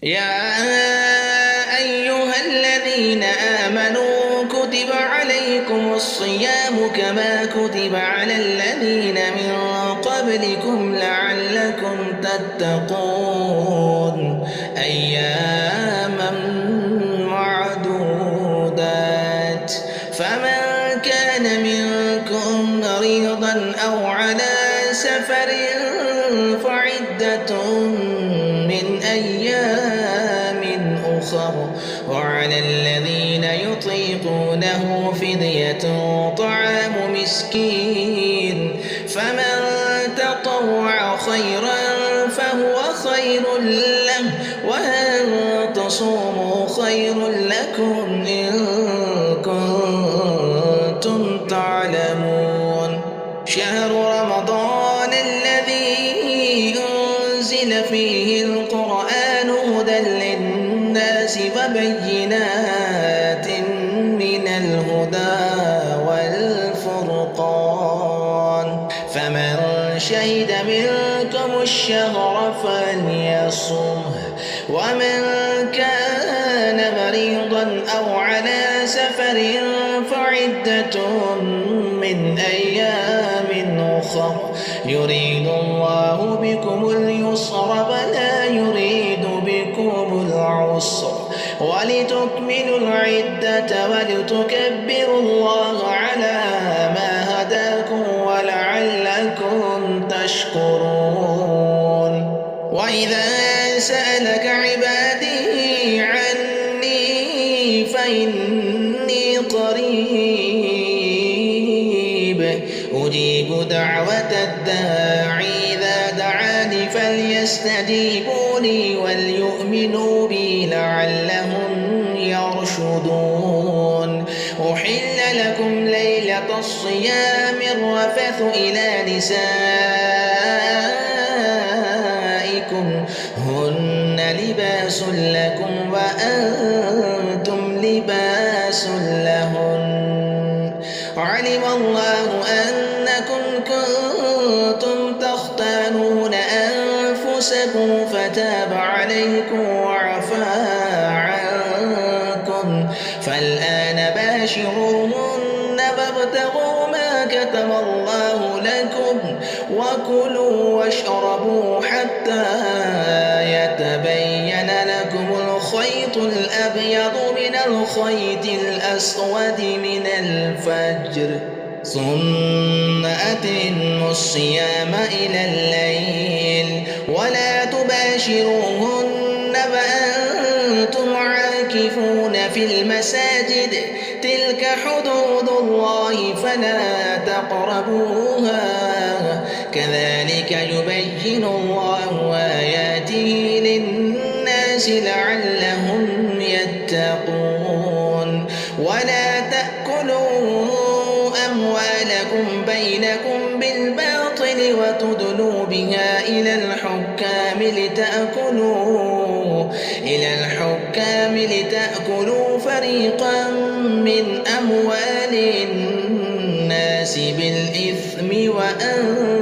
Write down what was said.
يا أيها الذين آمنوا كتب عليكم الصيام كما كتب على الذين من قبلكم لعلكم تتقون أياما معدودات فمن كان منكم مريضا أو على سفر فعدة من أيام أخر وعلى الذين يطيقونه فدية طعام مسكين فمن تطوع خيرا فهو خير له وأن تصوموا خير لكم إن كنتم تعلمون شهر رمضان الذي أنزل فيه القرآن هدى للناس وبينات من الهدى والفرقان فمن شهد منكم الشهر فليصمه ومن كان مريضا أو على سفر فعدة من أيام أخر يريد الله بكم اليسر ولا يريد بكم العسر ولتكملوا العدة ولتكبروا الله على ما هداكم ولعلكم تشكرون وإذا سألك عبادي عني فإني قريب أجيب دعوة الداعي إذا دعاني فليستجيبوا لي وليؤمنوا بي لعلهم يرشدون أحل لكم ليلة الصيام الرفث إلى نسائكم هن لباس لكم وأنتم لباس لهن علم الله أنكم كنتم تختانون أنفسكم فتاب عليكم وعفى عنكم فالآن باشروهن وابتغوا ما كتب الله لكم وكلوا واشربوا حتى يتبين لكم الخيط الأبيض من الخيط الأسود من الفجر ثم أتموا الصيام إلى الليل ولا تباشروهن وأنتم عاكفون في المساجد تلك حدود الله فلا تقربوها كذلك يبين الله آياته للناس لعلهم يتقون ولا تأكلوا أموالكم بينكم بالباطل وتدلوا بها إلى الحكام لتأكلوا فريقا من أموال الناس بالإثم وأنتم